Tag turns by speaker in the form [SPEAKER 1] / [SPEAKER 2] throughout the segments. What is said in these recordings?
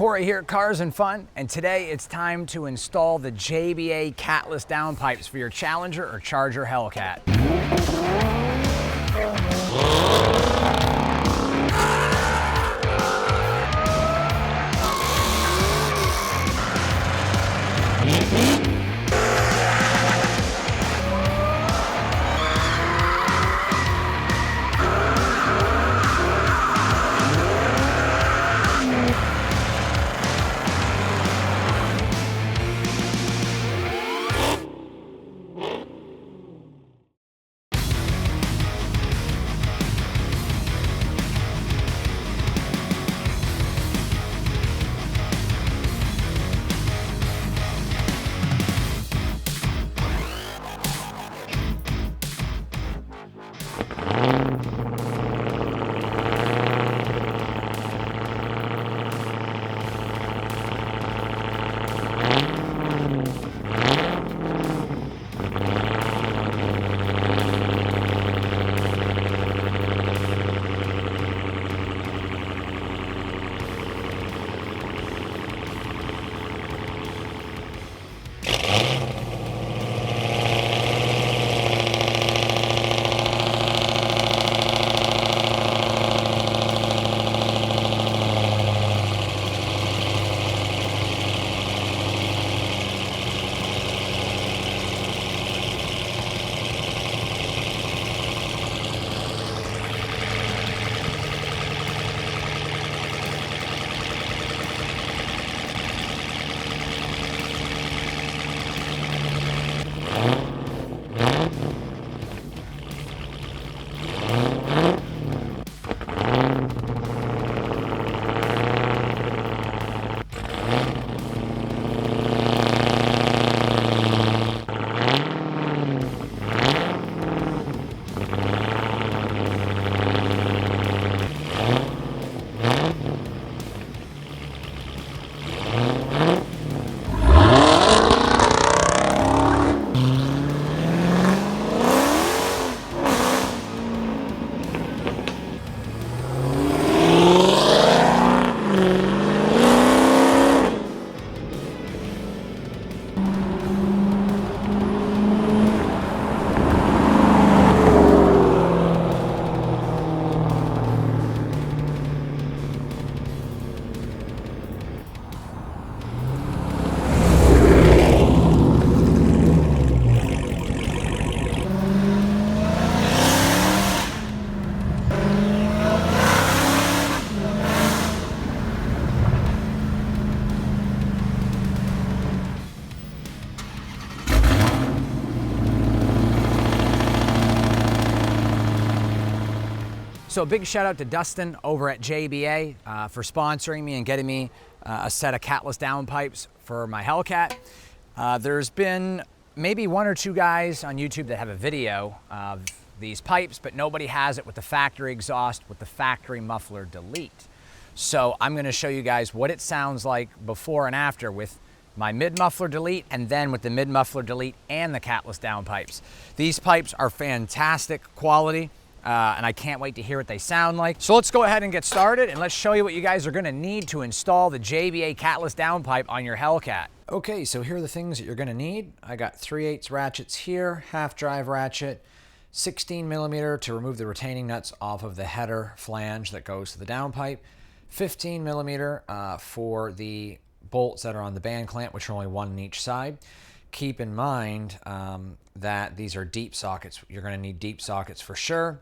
[SPEAKER 1] Corey here at Cars and Fun, and today it's time to install the JBA Catless Downpipes for your Challenger or Charger Hellcat. So a big shout out to Dustin over at JBA for sponsoring me and getting me a set of Catless Downpipes for my Hellcat. There's been maybe one or two guys on YouTube that have a video of these pipes, but nobody has it with the factory exhaust with the factory muffler delete. So I'm going to show you guys what it sounds like before and after with my mid-muffler delete and then with the mid-muffler delete and the Catless Downpipes. These pipes are fantastic quality. And I can't wait to hear what they sound like. So let's go ahead and get started and let's show you what you guys are gonna need to install the JBA Catless Downpipe on your Hellcat. Okay, so here are the things that you're gonna need. I got 3/8 ratchets here, half drive ratchet, 16mm to remove the retaining nuts off of the header flange that goes to the downpipe, 15mm for the bolts that are on the band clamp, which are only one on each side. Keep in mind that these are deep sockets. You're going to need deep sockets for sure.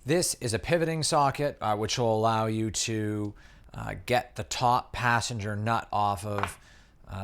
[SPEAKER 1] This is a pivoting socket, which will allow you to get the top passenger nut off of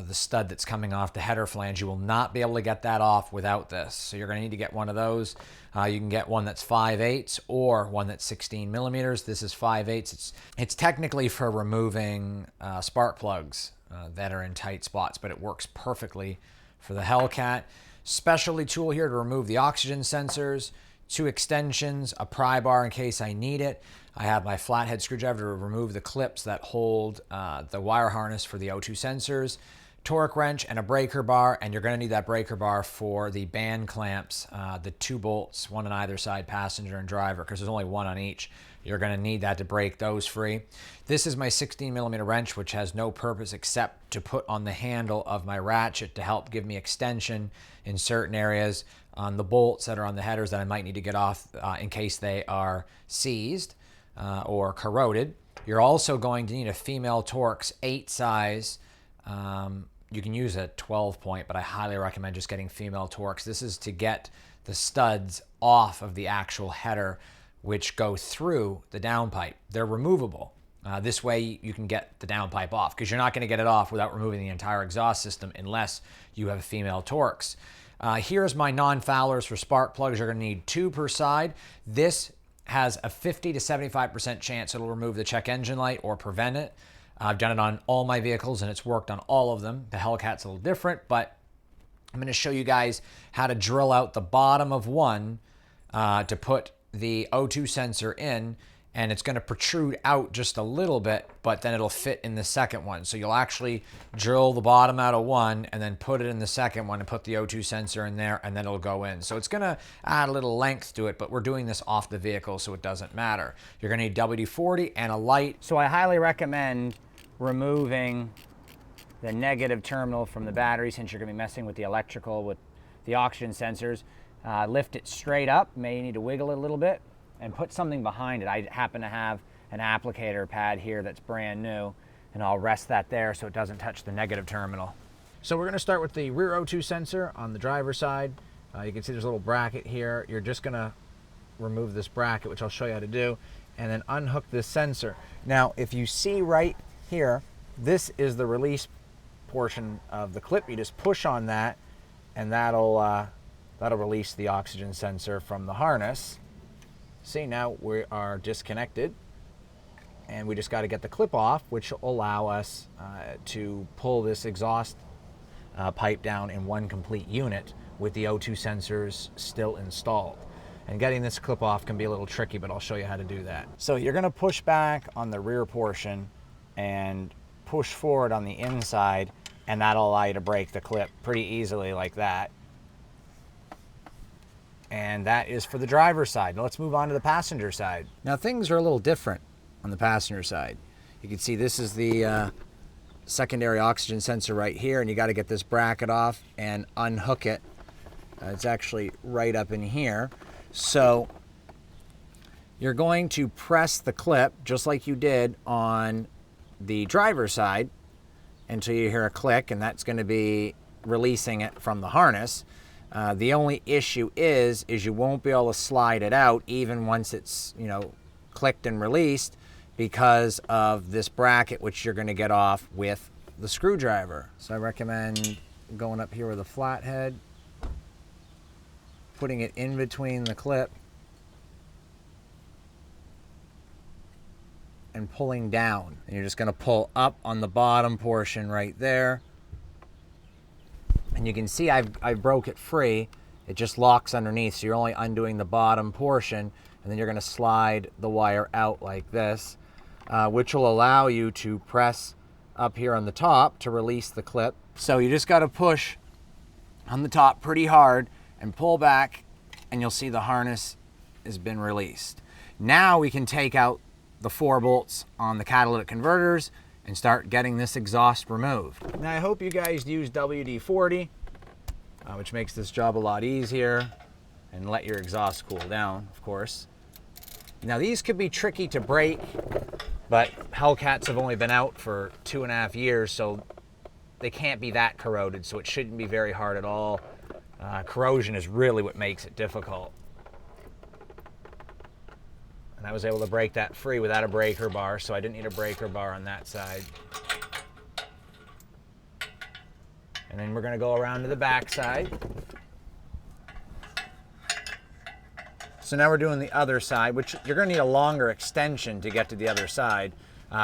[SPEAKER 1] the stud that's coming off the header flange. You will not be able to get that off without this. So you're going to need to get one of those. You can get one that's 5/8 or one that's 16mm. This is 5/8. It's technically for removing spark plugs that are in tight spots, but it works perfectly for the Hellcat. Specialty tool here to remove the oxygen sensors, 2 extensions, a pry bar in case I need it. I have my flathead screwdriver to remove the clips that hold the wire harness for the O2 sensors, torque wrench, and a breaker bar, and you're going to need that breaker bar for the band clamps, the 2 bolts, one on either side, passenger and driver, because there's only one on each You're going to need that to break those free. This is my 16mm wrench, which has no purpose except to put on the handle of my ratchet to help give me extension in certain areas on the bolts that are on the headers that I might need to get off in case they are seized or corroded. You're also going to need a female Torx 8 size. You can use a 12 point, but I highly recommend just getting female Torx. This is to get the studs off of the actual header, which go through the downpipe. They're removable. This way you can get the downpipe off, because you're not going to get it off without removing the entire exhaust system unless you have a female Torx. Here's my non-foulers for spark plugs. You're going to need 2 per side. This has a 50 to 75% chance it'll remove the check engine light or prevent it. I've done it on all my vehicles and it's worked on all of them. The Hellcat's a little different, but I'm going to show you guys how to drill out the bottom of one to put the O2 sensor in, and it's going to protrude out just a little bit, but then it'll fit in the second one. So you'll actually drill the bottom out of one and then put it in the second one and put the O2 sensor in there, and then it'll go in. So it's going to add a little length to it, but we're doing this off the vehicle, so it doesn't matter. You're going to need WD-40 and a light.
[SPEAKER 2] So I highly recommend removing the negative terminal from the battery, since you're going to be messing with the electrical, with the oxygen sensors. Lift it straight up. May need to wiggle it a little bit and put something behind it. I happen to have an applicator pad here that's brand new, and I'll rest that there so it doesn't touch the negative terminal.
[SPEAKER 1] So we're going to start with the rear O2 sensor on the driver's side. You can see there's a little bracket here. You're just going to remove this bracket, which I'll show you how to do, and then unhook this sensor. Now, if you see right here, this is the release portion of the clip. You just push on that, and that'll release the oxygen sensor from the harness. See, now we are disconnected, and we just got to get the clip off, which will allow us to pull this exhaust pipe down in one complete unit with the O2 sensors still installed. And getting this clip off can be a little tricky, but I'll show you how to do that. So you're going to push back on the rear portion and push forward on the inside, and that'll allow you to break the clip pretty easily like that. And that is for the driver's side. Now let's move on to the passenger side. Now things are a little different on the passenger side. You can see this is the secondary oxygen sensor right here, and you got to get this bracket off and unhook it. It's actually right up in here. So you're going to press the clip just like you did on the driver's side until you hear a click, and that's going to be releasing it from the harness. The only issue is you won't be able to slide it out even once it's, clicked and released, because of this bracket, which you're going to get off with the screwdriver. So I recommend going up here with a flathead, putting it in between the clip, and pulling down. And you're just going to pull up on the bottom portion right there. And you can see I broke it free. It just locks underneath, so you're only undoing the bottom portion, and then you're going to slide the wire out like this, which will allow you to press up here on the top to release the clip. So you just got to push on the top pretty hard and pull back, and you'll see the harness has been released. Now we can take out the 4 bolts on the catalytic converters and start getting this exhaust removed. Now I hope you guys use WD-40, which makes this job a lot easier, and let your exhaust cool down, of course. Now these could be tricky to break, but Hellcats have only been out for 2.5 years, so they can't be that corroded, so it shouldn't be very hard at all. Corrosion is really what makes it difficult. And I was able to break that free without a breaker bar, so I didn't need a breaker bar on that side. And then we're going to go around to the back side. So now we're doing the other side, which you're going to need a longer extension to get to the other side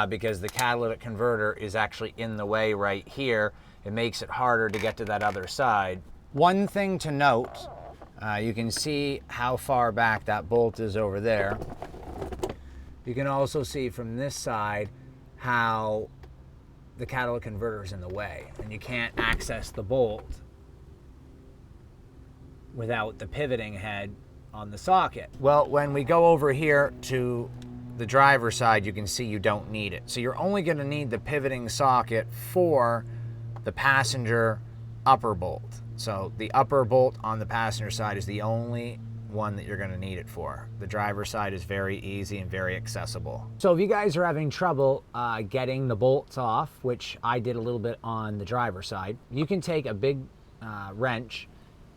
[SPEAKER 1] because the catalytic converter is actually in the way right here. It makes it harder to get to that other side. One thing to note, you can see how far back that bolt is over there. You can also see from this side how the catalytic converter is in the way, and you can't access the bolt without the pivoting head on the socket. Well, when we go over here to the driver's side, you can see you don't need it. So you're only going to need the pivoting socket for the passenger upper bolt. So the upper bolt on the passenger side is the only one that you're going to need it for. The driver's side is very easy and very accessible. So if you guys are having trouble getting the bolts off, which I did a little bit on the driver's side, you can take a big wrench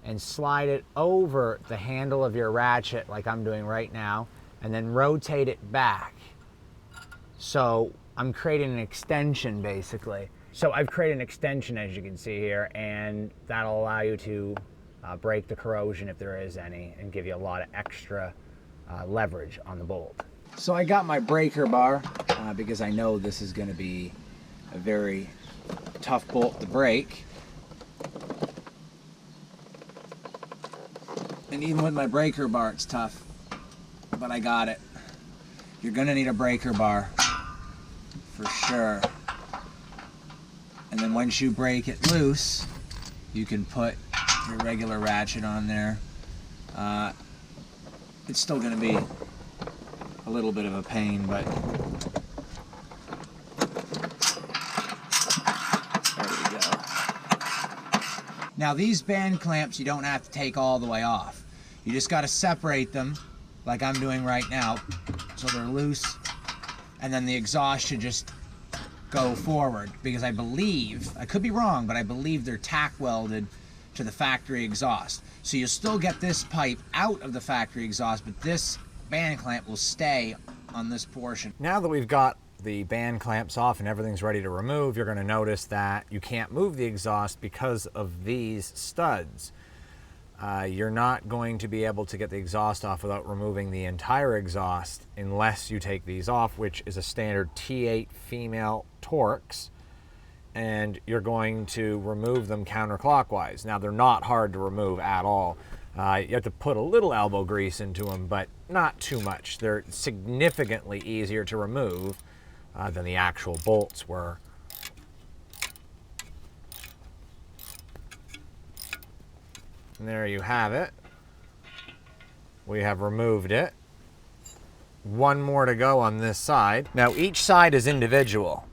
[SPEAKER 1] and slide it over the handle of your ratchet like I'm doing right now, and then rotate it back. So I'm creating an extension basically. So I've created an extension, as you can see here, and that'll allow you to break the corrosion if there is any, and give you a lot of extra leverage on the bolt. So I got my breaker bar because I know this is going to be a very tough bolt to break. And even with my breaker bar, it's tough, but I got it. You're going to need a breaker bar for sure. And then once you break it loose, you can put your regular ratchet on there. It's still going to be a little bit of a pain, but there we go. Now these band clamps you don't have to take all the way off. You just got to separate them like I'm doing right now so they're loose, and then the exhaust should just go forward, because I believe, I could be wrong, but I believe they're tack welded to the factory exhaust. So you'll still get this pipe out of the factory exhaust, but this band clamp will stay on this portion. Now that we've got the band clamps off and everything's ready to remove, you're going to notice that you can't move the exhaust because of these studs. You're not going to be able to get the exhaust off without removing the entire exhaust unless you take these off, which is a standard T8 female Torx, and you're going to remove them counterclockwise. Now they're not hard to remove at all. You have to put a little elbow grease into them, but not too much. They're significantly easier to remove than the actual bolts were. And there you have it. We have removed it. One more to go on this side. Now each side is individual.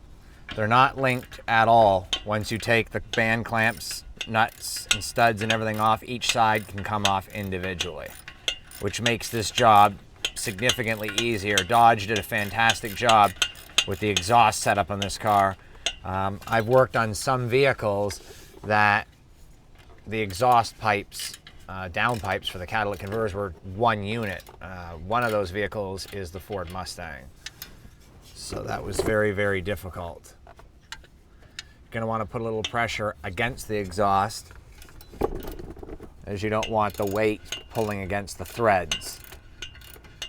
[SPEAKER 1] They're not linked at all. Once you take the band clamps, nuts, and studs and everything off, each side can come off individually, which makes this job significantly easier. Dodge did a fantastic job with the exhaust setup on this car. I've worked on some vehicles that the exhaust pipes, downpipes for the catalytic converters were one unit. One of those vehicles is the Ford Mustang. So that was very, very difficult. You're going to want to put a little pressure against the exhaust, as you don't want the weight pulling against the threads.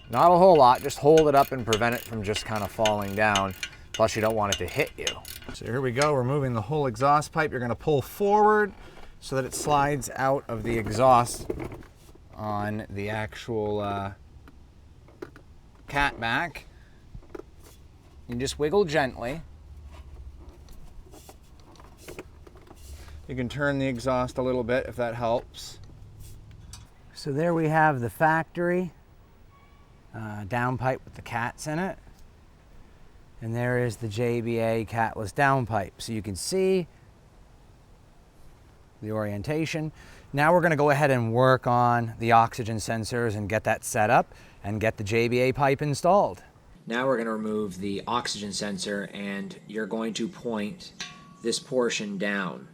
[SPEAKER 1] Not a whole lot, just hold it up and prevent it from just kind of falling down. Plus you don't want it to hit you. So here we go, removing the whole exhaust pipe. You're going to pull forward so that it slides out of the exhaust on the actual cat back. You just wiggle gently. You can turn the exhaust a little bit if that helps. So there we have the factory downpipe with the cats in it. And there is the JBA Catless Downpipe. So you can see the orientation. Now we're going to go ahead and work on the oxygen sensors and get that set up and get the JBA pipe installed. Now we're going to remove the oxygen sensor, and you're going to point this portion down,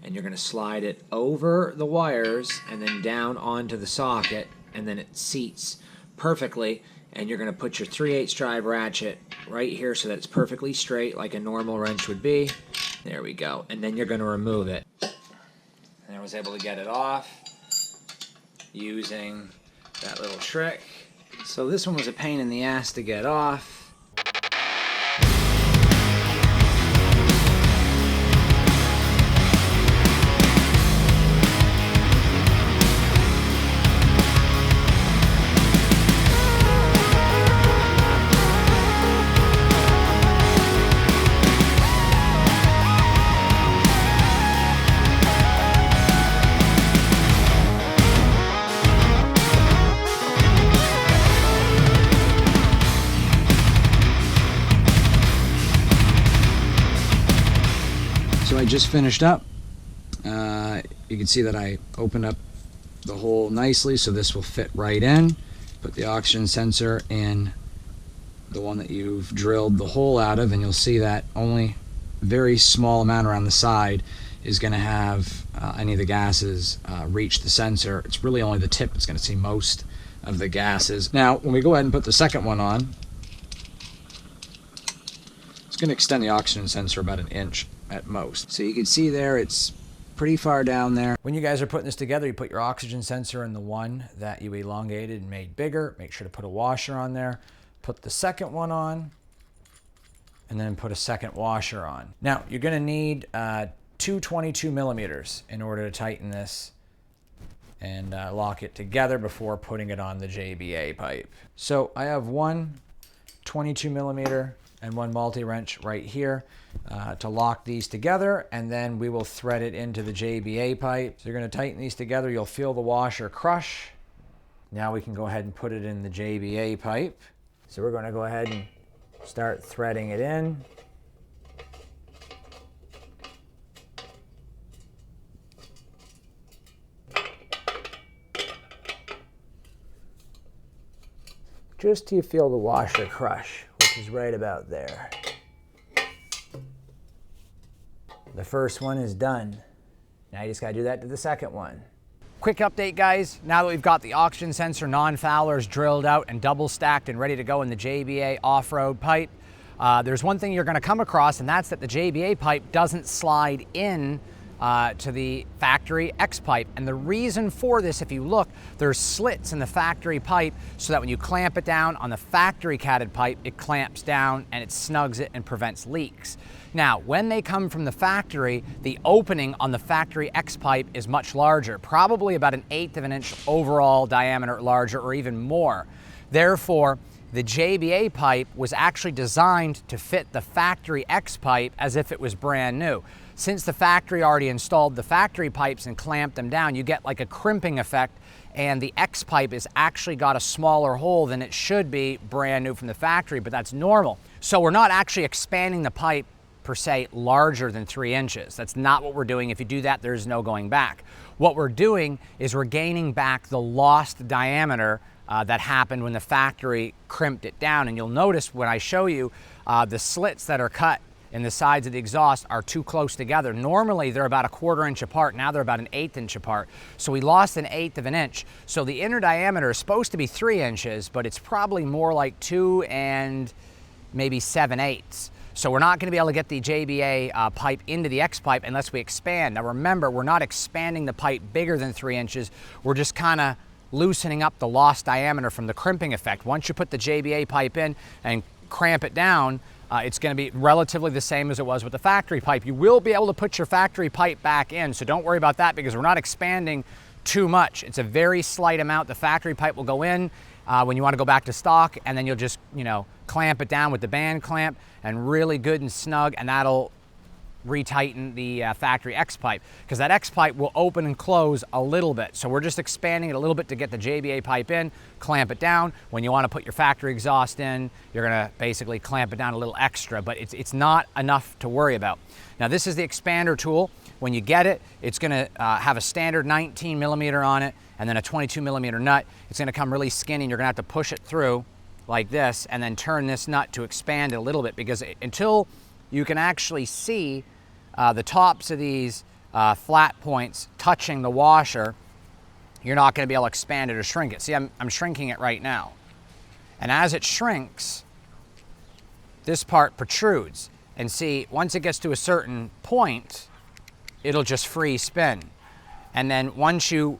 [SPEAKER 1] and you're going to slide it over the wires and then down onto the socket, and then it seats perfectly, and you're going to put your 3/8 drive ratchet right here so that it's perfectly straight like a normal wrench would be. There we go. And then you're going to remove it. And I was able to get it off using that little trick. So this one was a pain in the ass to get off. So I just finished up. You can see that I opened up the hole nicely, so this will fit right in. Put the oxygen sensor in the one that you've drilled the hole out of, and you'll see that only a very small amount around the side is going to have any of the gases reach the sensor. It's really only the tip that's going to see most of the gases. Now, when we go ahead and put the second one on, it's going to extend the oxygen sensor about 1 inch at most. So you can see there, it's pretty far down there. When you guys are putting this together, you put your oxygen sensor in the one that you elongated and made bigger. Make sure to put a washer on there. Put the second one on, and then put a second washer on. Now, you're going to need 2 22 millimeters in order to tighten this and lock it together before putting it on the JBA pipe. So I have one 22 millimeter and one multi-wrench right here to lock these together, and then we will thread it into the JBA pipe. So you're going to tighten these together. You'll feel the washer crush. Now we can go ahead and put it in the JBA pipe. So we're going to go ahead and start threading it in. Just till you feel the washer crush, which is right about there. The first one is done. Now you just gotta do that to the second one. Quick update, guys. Now that we've got the oxygen sensor non-foulers drilled out and double stacked and ready to go in the JBA off-road pipe, there's one thing you're gonna come across, and that's that the JBA pipe doesn't slide in to the factory X pipe. And the reason for this, if you look, there's slits in the factory pipe so that when you clamp it down on the factory catted pipe, it clamps down and it snugs it and prevents leaks. Now, when they come from the factory, the opening on the factory X pipe is much larger, probably about 1/8 of an inch overall diameter larger, or even more. Therefore, the JBA pipe was actually designed to fit the factory X pipe as if it was brand new. Since the factory already installed the factory pipes and clamped them down, you get like a crimping effect, and the X pipe has actually got a smaller hole than it should be brand new from the factory, but that's normal. So we're not actually expanding the pipe per se larger than 3 inches. That's not what we're doing. If you do that, there's no going back. What we're doing is we're gaining back the lost diameter that happened when the factory crimped it down. And you'll notice when I show you the slits that are cut in the sides of the exhaust are too close together. Normally they're about 1/4 inch apart. Now they're about 1/8 inch apart. So we lost 1/8 of an inch. So the inner diameter is supposed to be 3 inches, but it's probably more like 2 and maybe 7/8. So we're not going to be able to get the JBA pipe into the X pipe unless we expand. Now remember, we're not expanding the pipe bigger than 3 inches. We're just kind of loosening up the lost diameter from the crimping effect. Once you put the JBA pipe in and cramp it down, it's going to be relatively the same as it was with the factory pipe. You will be able to put your factory pipe back in, so don't worry about that because we're not expanding too much. It's a very slight amount. The factory pipe will go in when you want to go back to stock, and then you'll just, clamp it down with the band clamp and really good and snug, and that'll retighten the factory X pipe, because that X pipe will open and close a little bit. So we're just expanding it a little bit to get the JBA pipe in, clamp it down. When you want to put your factory exhaust in, you're going to basically clamp it down a little extra, but it's not enough to worry about. Now this is the expander tool. When you get it, it's going to have a standard 19 millimeter on it and then a 22 millimeter nut. It's going to come really skinny, and you're going to have to push it through like this and then turn this nut to expand it a little bit, because until you can actually see the tops of these flat points touching the washer, you're not going to be able to expand it or shrink it. See, I'm shrinking it right now. And as it shrinks, this part protrudes. And see, once it gets to a certain point, it'll just free spin. And then once you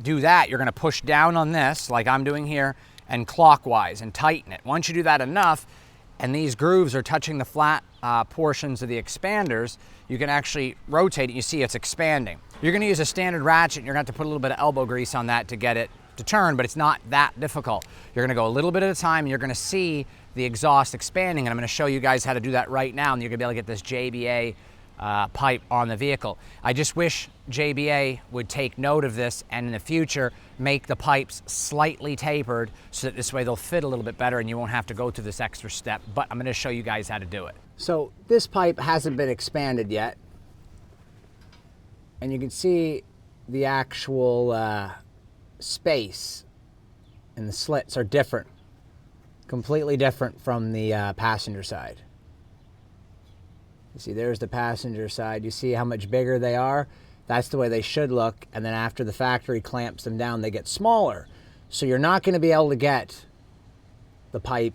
[SPEAKER 1] do that, you're going to push down on this, like I'm doing here, and clockwise and tighten it. Once you do that enough, and these grooves are touching the flat portions of the expanders, you can actually rotate it. You see it's expanding. You're going to use a standard ratchet, and you're going to have to put a little bit of elbow grease on that to get it to turn, but it's not that difficult. You're going to go a little bit at a time, and you're going to see the exhaust expanding, and I'm going to show you guys how to do that right now, and you're going to be able to get this JBA pipe on the vehicle. I just wish JBA would take note of this, and in the future make the pipes slightly tapered so that this way they'll fit a little bit better and you won't have to go through this extra step. But I'm going to show you guys how to do it. So this pipe hasn't been expanded yet, and you can see the actual space and the slits are different, completely different from the passenger side. You see, there's the passenger side. You see how much bigger they are? That's the way they should look. And then after the factory clamps them down, they get smaller. So you're not going to be able to get the pipe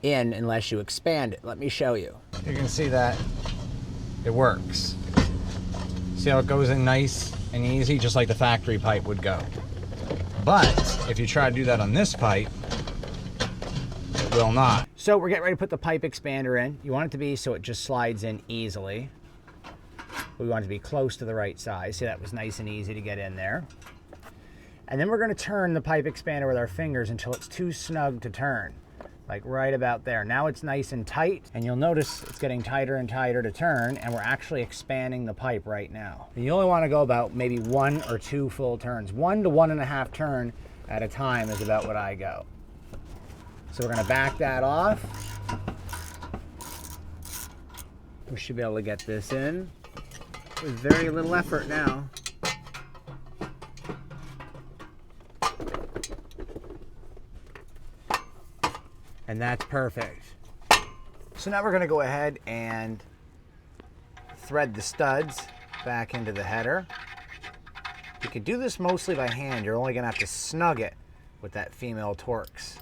[SPEAKER 1] in unless you expand it. Let me show you. You can see that it works. See how it goes in nice and easy, just like the factory pipe would go. But if you try to do that on this pipe, it will not. So we're getting ready to put the pipe expander in. You want it to be so it just slides in easily. We want it to be close to the right size. See, that was nice and easy to get in there. And then we're going to turn the pipe expander with our fingers until it's too snug to turn, like right about there. Now it's nice and tight, and you'll notice it's getting tighter and tighter to turn, and we're actually expanding the pipe right now. And you only want to go about maybe 1 or 2 full turns. 1 to 1.5 turn at a time is about what I go. So we're going to back that off. We should be able to get this in with very little effort now. And that's perfect. So now we're going to go ahead and thread the studs back into the header. You can do this mostly by hand. You're only going to have to snug it with that female Torx.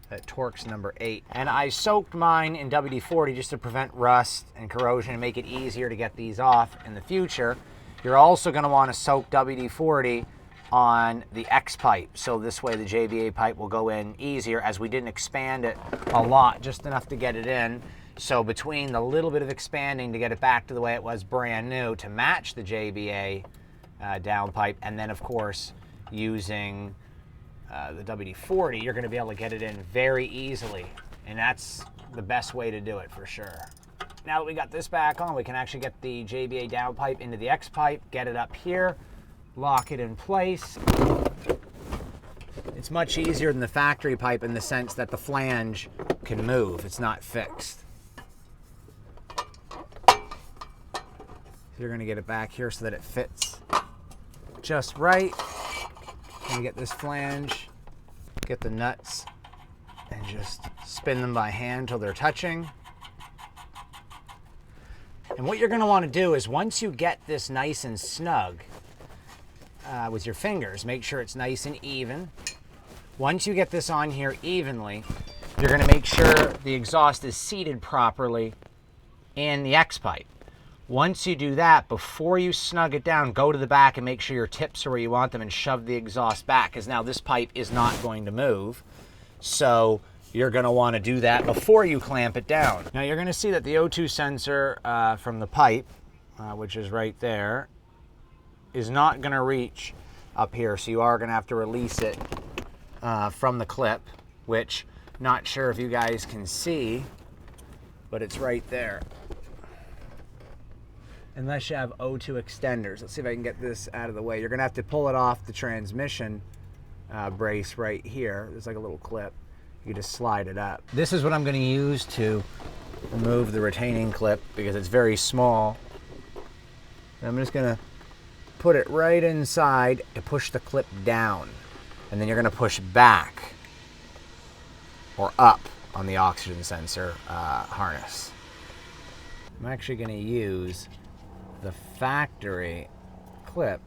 [SPEAKER 1] That Torx number 8. And I soaked mine in WD-40 just to prevent rust and corrosion and make it easier to get these off in the future. You're also going to want to soak WD-40 on the X pipe, so this way the JBA pipe will go in easier, as we didn't expand it a lot, just enough to get it in. So between the little bit of expanding to get it back to the way it was brand new to match the JBA downpipe, and then of course using the WD-40, you're going to be able to get it in very easily, and that's the best way to do it for sure. Now that we got this back on, we can actually get the JBA downpipe into the X pipe, get it up here, lock it in place. It's much easier than the factory pipe in the sense that the flange can move. It's not fixed. So you're going to get it back here so that it fits just right. And get this flange, get the nuts, and just spin them by hand till they're touching. And what you're going to want to do is, once you get this nice and snug with your fingers, make sure it's nice and even. Once you get this on here evenly, you're going to make sure the exhaust is seated properly in the X pipe. Once you do that, before you snug it down, go to the back and make sure your tips are where you want them and shove the exhaust back, because now this pipe is not going to move. So you're going to want to do that before you clamp it down. Now you're going to see that the O2 sensor from the pipe, which is right there, is not going to reach up here. So you are going to have to release it from the clip, which not sure if you guys can see, but it's right there. Unless you have O2 extenders. Let's see if I can get this out of the way. You're gonna have to pull it off the transmission brace right here. There's like a little clip. You just slide it up. This is what I'm gonna use to remove the retaining clip because it's very small. And I'm just gonna put it right inside to push the clip down. And then you're gonna push back or up on the oxygen sensor harness. I'm actually gonna use the factory clip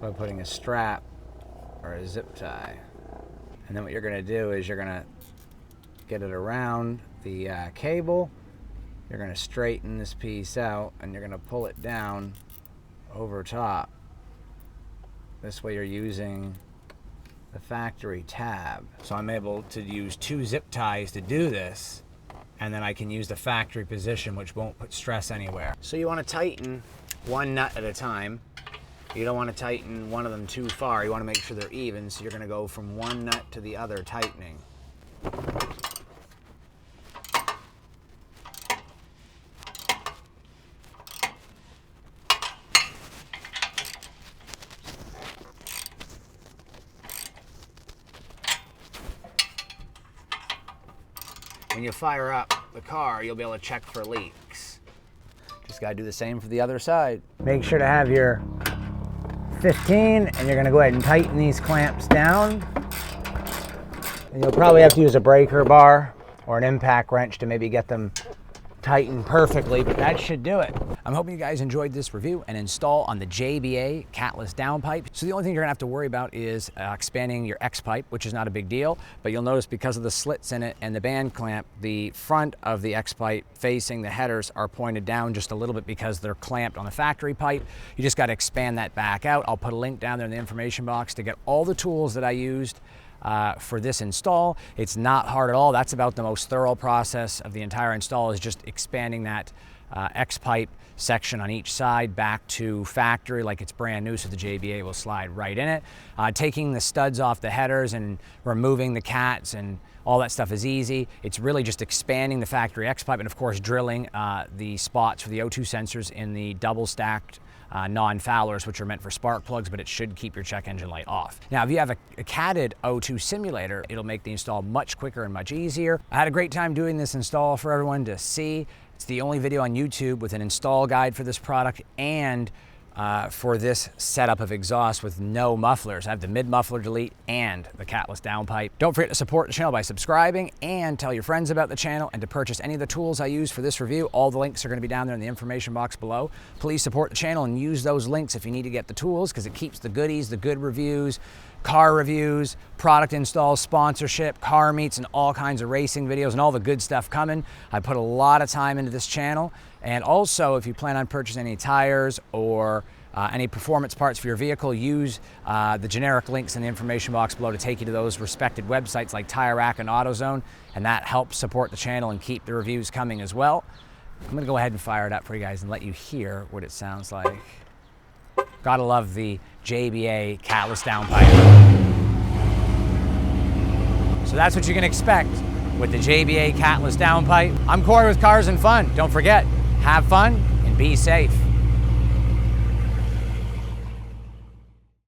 [SPEAKER 1] by putting a strap or a zip tie. And then what you're going to do is you're going to get it around the cable. You're going to straighten this piece out and you're going to pull it down over top. This way you're using the factory tab. So I'm able to use 2 zip ties to do this. And then I can use the factory position, which won't put stress anywhere. So you want to tighten one nut at a time. You don't want to tighten one of them too far. You want to make sure they're even, so you're going to go from one nut to the other tightening. When you fire up the car, you'll be able to check for leaks. Just gotta do the same for the other side.
[SPEAKER 2] Make sure to have your 15, and you're gonna go ahead and tighten these clamps down. And you'll probably have to use a breaker bar or an impact wrench to maybe get them tightened perfectly, but that should do it.
[SPEAKER 1] I'm hoping you guys enjoyed this review and install on the JBA Catless Downpipe. So the only thing you're gonna have to worry about is expanding your X pipe, which is not a big deal, but you'll notice because of the slits in it and the band clamp, the front of the X pipe facing the headers are pointed down just a little bit because they're clamped on the factory pipe. You just gotta expand that back out. I'll put a link down there in the information box to get all the tools that I used for this install. It's not hard at all. That's about the most thorough process of the entire install, is just expanding that X pipe section on each side back to factory like it's brand new, so the JBA will slide right in it. Taking the studs off the headers and removing the cats and all that stuff is easy. It's really just expanding the factory X pipe and of course drilling the spots for the O2 sensors in the double stacked non-foulers, which are meant for spark plugs, but it should keep your check engine light off. Now, if you have a catted O2 simulator, it'll make the install much quicker and much easier. I had a great time doing this install for everyone to see. It's the only video on YouTube with an install guide for this product and for this setup of exhaust with no mufflers. I have the mid-muffler delete and the Catless downpipe. Don't forget to support the channel by subscribing and tell your friends about the channel, and to purchase any of the tools I use for this review, all the links are going to be down there in the information box below. Please support the channel and use those links if you need to get the tools, because it keeps the goodies, the good reviews, car reviews, product installs, sponsorship, car meets, and all kinds of racing videos and all the good stuff coming. I put a lot of time into this channel. And also, if you plan on purchasing any tires or any performance parts for your vehicle, use the generic links in the information box below to take you to those respected websites like Tire Rack and AutoZone, and that helps support the channel and keep the reviews coming as well. I'm gonna go ahead and fire it up for you guys and let you hear what it sounds like. Gotta love the JBA Catless Downpipe. So that's what you can expect with the JBA Catless Downpipe. I'm Corey with Cars and Fun. Don't forget, have fun and be safe.